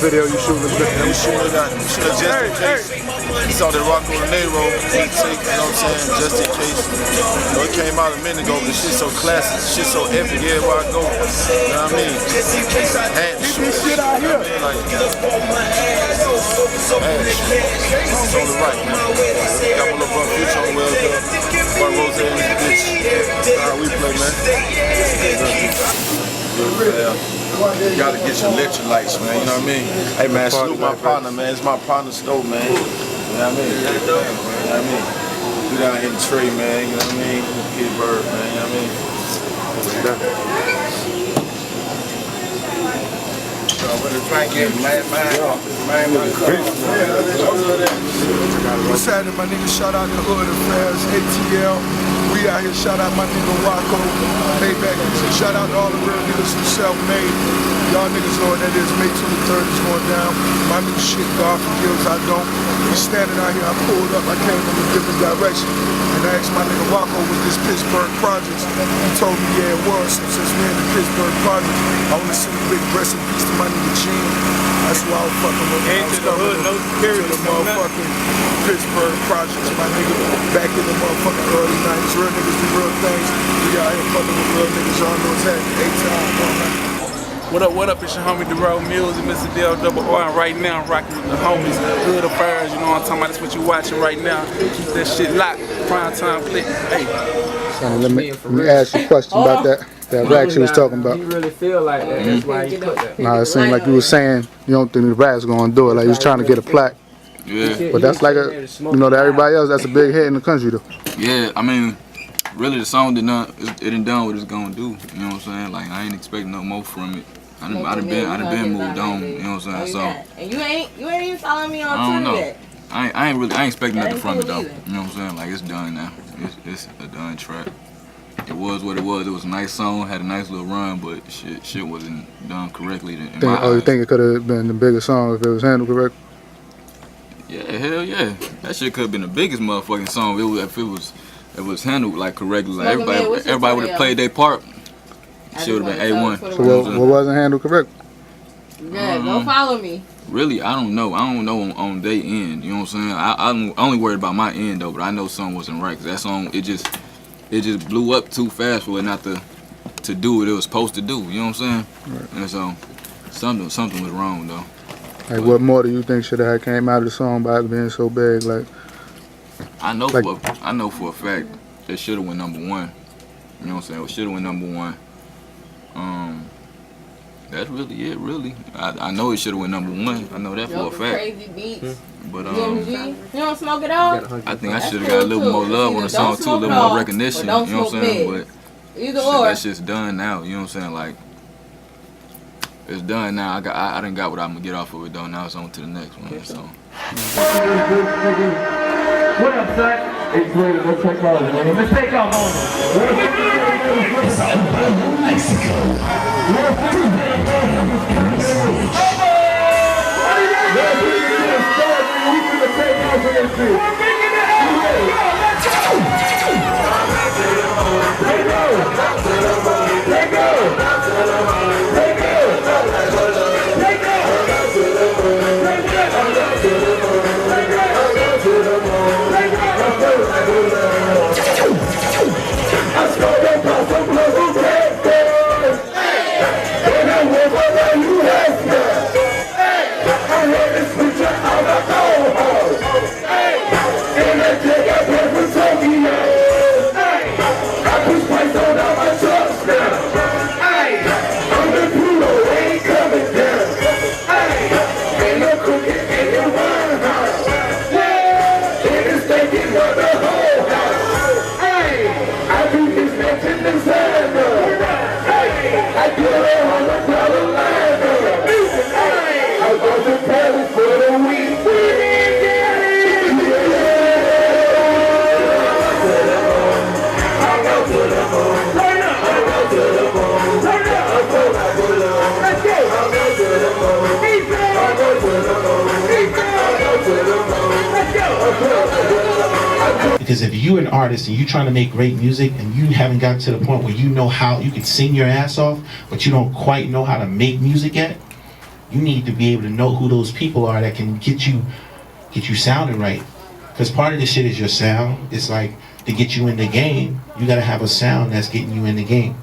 video you shooting this video? We shooting just in case. You saw that Rocko and Future, you know what I'm saying, just in case. You know, it came out a minute ago, but the shit's so classic, shit's so epic everywhere I go. You know what I mean? Hand shoot. Shit out here. It's on the right, man. Got my little brother Future on well, Rocko Rose in this bitch. That's how we play, man. You gotta get your electrolytes, man, you know what I mean? Hey, man, salute my partner, man. It's my partner stove, man. You know what I mean? You know what I mean? We down here in the tree, man, you know what I mean? Get bird, man, you know what I mean? What's happening, my nigga? Shout out to Hood Affairs, ATL. We out here, shout out my nigga Rocko, Payback. Shout out to all the real niggas who self-made. Y'all niggas know what that is. May 23rd is going down. My new shit, God forgives, I don't. We standing out here, I pulled up, I came from a different direction. And I asked my nigga Rocko, was this Pittsburgh Projects? He told me, yeah, it was. So since we're in the Pittsburgh Projects, I want to send a big rest in peace to my nigga Gene. That's why I was fucking with him. Into the hood, no security, the motherfucking Pittsburgh Projects, my nigga. Back in the motherfucking early 90s. Real niggas do real things. We out here fucking with real niggas. Y'all know what's happening. 8 times, 100. What up, it's your homie D-Roll Music, Mr. DL and right now I'm rocking with the homies, Hood Affairs, you know what I'm talking about, that's what you watching right now. Keep that shit locked, prime time click, hey. So let me ask you a question about that rack you was talking about. You really feel like that, that's why you put that. Nah, it seemed like you were saying you don't think the rack's gonna do it, like you was trying to get a plaque. Yeah. But that's like a, you know, to everybody else, that's a big hit in the country though. Yeah, I mean, really the song it done done what it's gonna do, you know what I'm saying? Like, I ain't expecting no more from it. I done been moved on, you know what I'm saying? So, and you ain't even following me on I don't Twitter know. yet. I ain't expecting nothing from it though. Either. You know what I'm saying? Like, it's done now. It's a done track. It was what it was. It was a nice song, had a nice little run, but shit wasn't done correctly in my eyes. You think it could have been the biggest song if it was handled correct? Yeah, hell yeah. That shit could have been the biggest motherfucking song if it was handled like correctly. Like everybody would have played their part. Shit would have been A1. So what wasn't handled correct? Yeah, don't follow me. Really, I don't know. I don't know on their end. You know what I'm saying? I'm only worried about my end though, but I know something wasn't right. Cause that song, it just blew up too fast for it not to do what it was supposed to do. You know what I'm saying? Right. And so something was wrong though. Like, what more do you think should have came out of the song by it being so big? Like, I know for a fact it should have went #1. You know what I'm saying? It should have went #1. That's really it, really. I know it should have went #1. I know that for a fact. Crazy beats. But You don't smoke it all? I think I should have got a little more love on the song too, a little more recognition. You know what I'm saying? But either or. that shit's done now. You know what I'm saying? Like, it's done now. I done got what I'm gonna get off of it though. Now it's on to the next one. So. What up, son? It's ready to take off, man. Let's take off on it. It's all about Mexico. Because if you're an artist and you're trying to make great music and you haven't gotten to the point where you know how you can sing your ass off, but you don't quite know how to make music yet, You need to be able to know who those people are that can get you sounding right. Because part of this shit is your sound. It's like, to get you in the game, you gotta have a sound that's getting you in the game.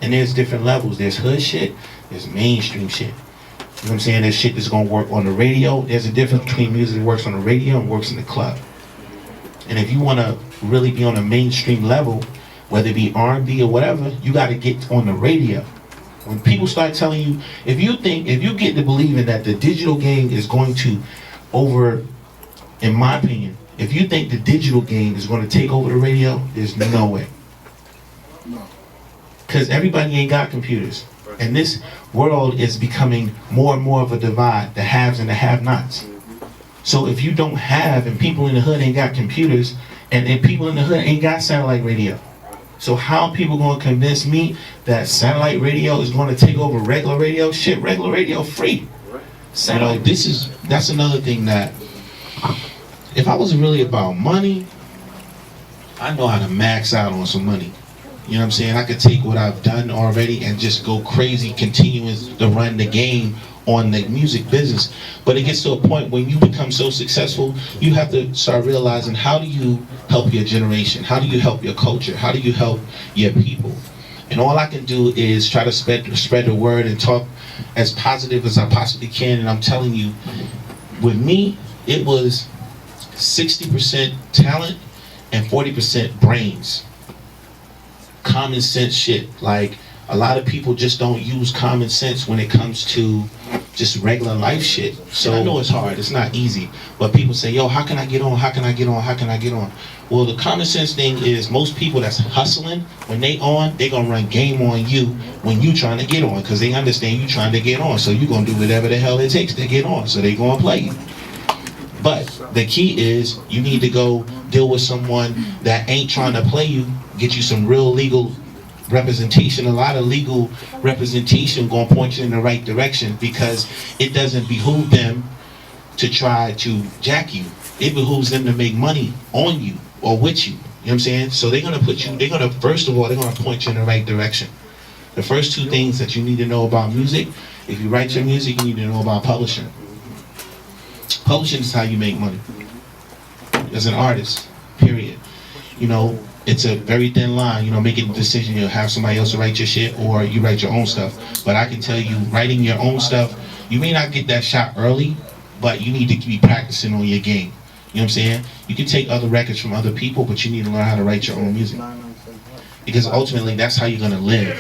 And there's different levels. There's hood shit, there's mainstream shit. You know what I'm saying? There's shit that's gonna work on the radio. There's a difference between music that works on the radio and works in the club. And if you wanna really be on a mainstream level, whether it be R&B or whatever, you gotta get on the radio. When people start telling you, if you get to believing that the digital game is going to in my opinion, if you think the digital game is going to take over the radio, there's no way. Because everybody ain't got computers. And this world is becoming more and more of a divide, the haves and the have-nots. So if you don't have, and people in the hood ain't got computers, and people in the hood ain't got satellite radio. So how are people going to convince me that satellite radio is going to take over regular radio? Shit, regular radio free. Satellite, that's another thing that, if I was really about money, I know how to max out on some money. You know what I'm saying? I could take what I've done already and just go crazy, continuing to run the game on the music business. But it gets to a point when you become so successful, you have to start realizing, how do you help your generation? How do you help your culture? How do you help your people? And all I can do is try to spread the word and talk as positive as I possibly can. And I'm telling you, with me, it was 60% talent and 40% brains. Common sense shit. Like, a lot of people just don't use common sense when it comes to just regular life shit. So I know it's hard, it's not easy, but people say, yo, how can I get on? How can I get on? How can I get on? Well, the common sense thing is, most people that's hustling, when they on, they gonna run game on you when you trying to get on, because they understand you trying to get on. So you gonna do whatever the hell it takes to get on. So they gonna play you. But the key is, you need to go deal with someone that ain't trying to play you, get you some real legal representation. A lot of legal representation going to point you in the right direction, because it doesn't behoove them to try to jack you. It behooves them to make money on you or with you. You know what I'm saying? So they're going to first of all, they're going to point you in the right direction. The first two things that you need to know about music, if you write your music, you need to know about publishing. Publishing is how you make money as an artist, period. You know, it's a very thin line, you know, making a decision, you'll have somebody else write your shit or you write your own stuff. But I can tell you, writing your own stuff, you may not get that shot early, but you need to keep practicing on your game. You know what I'm saying? You can take other records from other people, but you need to learn how to write your own music. Because ultimately, that's how you're gonna live.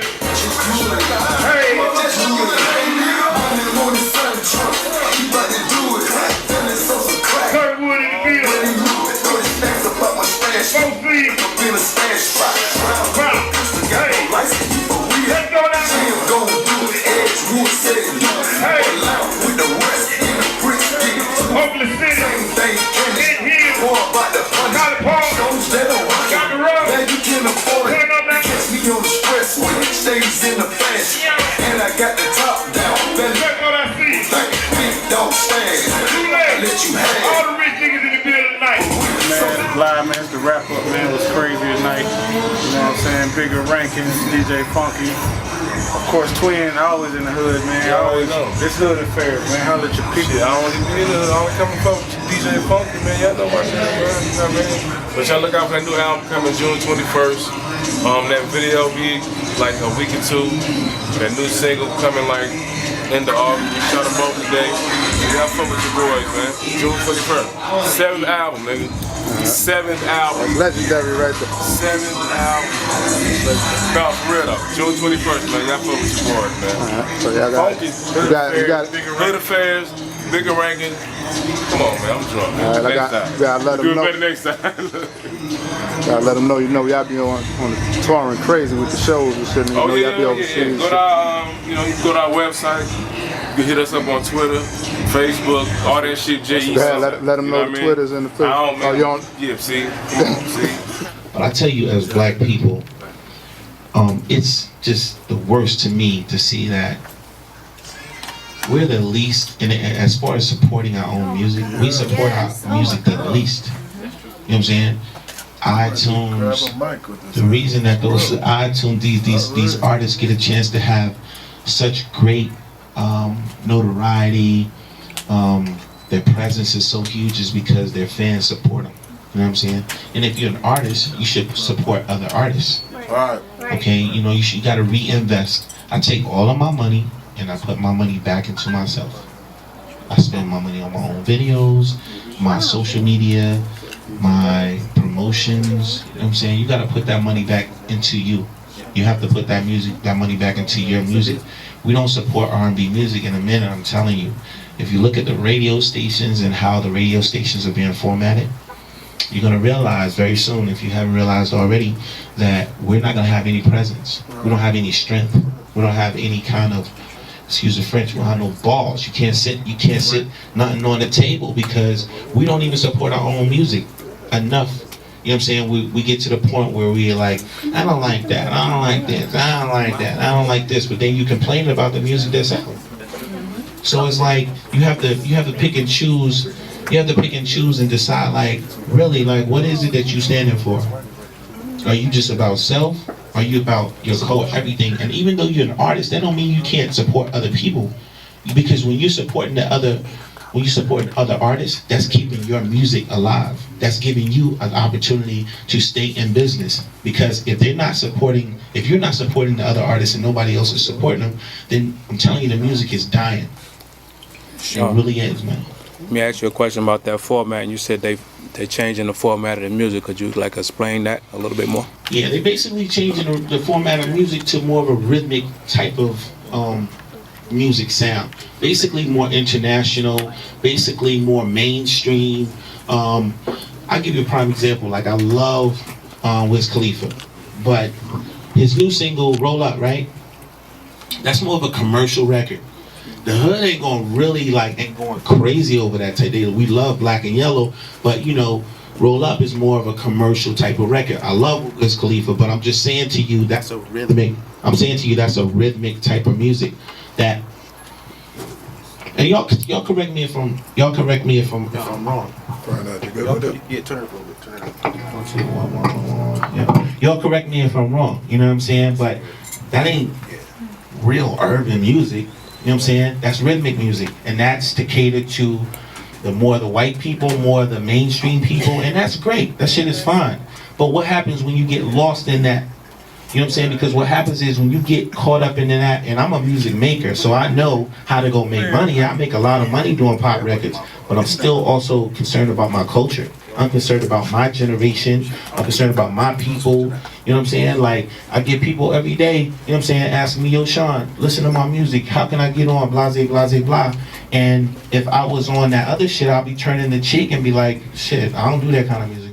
Stays in the flesh, and I got the top down. Check what I see. Big dog stand. Let you have. All the rich niggas in the building tonight. Man, live, man, the wrap up, man, was crazy tonight. You know what I'm saying? Bigger rankings, DJ Funky. Of course, Twin, always in the hood, man. You always know. It's hood affairs, man. Holla at your people. Shit, I don't even be in the hood. I only come and fuck with DJ Funky, man. Y'all know my shit, man. You know what I mean? But y'all look out for that new album coming June 21st. That video be like a week or two. That new single coming like end of August. We shot them both today. Y'all fuck with your boys, man. June 21st. 7th album, nigga. 7th album. That's legendary right there. 7th album. No, for real though. June 21st, man. Y'all fuck with your boys, man. So y'all got Funky, hood affairs, bigger ranking. Come on, man. I'm drunk. All right, gotta let them Do it know. better next time. Gotta let them know. You know, y'all be on the touring crazy with the shows and shit. And you know, y'all be overseas. Go to our, you know, you can go to our website. You can hit us up on Twitter, Facebook, all that shit. Let them know the Twitters and the Facebook. Oh, you on? Yeah, see. Come on, see. But I tell you, as black people, it's just the worst to me to see that we're the least, as far as supporting our own music, we support our music the least. You know what I'm saying? iTunes, the reason that those iTunes, these artists get a chance to have such great notoriety, their presence is so huge is because their fans support them. You know what I'm saying? And if you're an artist, you should support other artists. Right. Okay, you know, you got to reinvest. I take all of my money and I put my money back into myself. I spend my money on my own videos, my social media, my promotions. You know what I'm saying? You got to put that money back into you. You have to put that money back into your music. We don't support R&B music in a minute, I'm telling you. If you look at the radio stations and how the radio stations are being formatted, you're going to realize very soon, if you haven't realized already, that we're not going to have any presence. We don't have any strength. We don't have any kind of, excuse the French, we don't have no balls. You can't sit nothing on the table because we don't even support our own music enough. You know what I'm saying? We get to the point where we're like, I don't like that, I don't like this, I don't like that, I don't like this, but then you complain about the music that's out. So it's like you have to pick and choose. You have to pick and choose and decide, like, really, like, what is it that you standing for? Are you just about self? Are you about your everything? And even though you're an artist, that don't mean you can't support other people. Because when you're supporting other artists, that's keeping your music alive. That's giving you an opportunity to stay in business. Because if you're not supporting the other artists and nobody else is supporting them, then I'm telling you, the music is dying. It really is, man. Let me ask you a question about that format. You said they changing the format of the music. Could you like explain that a little bit more? Yeah, they basically changing the format of music to more of a rhythmic type of music sound. Basically more international, basically more mainstream. I'll give you a prime example. Like, I love Wiz Khalifa, but his new single, Roll Up, right? That's more of a commercial record. The hood ain't going crazy over that today. We love Black and Yellow, but you know, Roll Up is more of a commercial type of record. I love Wiz Khalifa, but I'm just saying to you that's a rhythmic. I'm saying to you that's a rhythmic type of music. That, and y'all correct me if I'm wrong. Yeah, turn it a little bit. Turn it up. Yeah. Y'all correct me if I'm wrong. You know what I'm saying? But that ain't real urban music. You know what I'm saying? That's rhythmic music, and that's to cater to the white people, more the mainstream people, and that's great. That shit is fine. But what happens when you get lost in that? You know what I'm saying? Because what happens is when you get caught up in that, and I'm a music maker, so I know how to go make money. I make a lot of money doing pop records, but I'm still also concerned about my culture. I'm concerned about my generation. I'm concerned about my people. You know what I'm saying? Like, I get people every day, you know what I'm saying, asking me, yo, Sean, listen to my music. How can I get on? Blase, blase, blah. And if I was on that other shit, I'll be turning the cheek and be like, shit, I don't do that kind of music.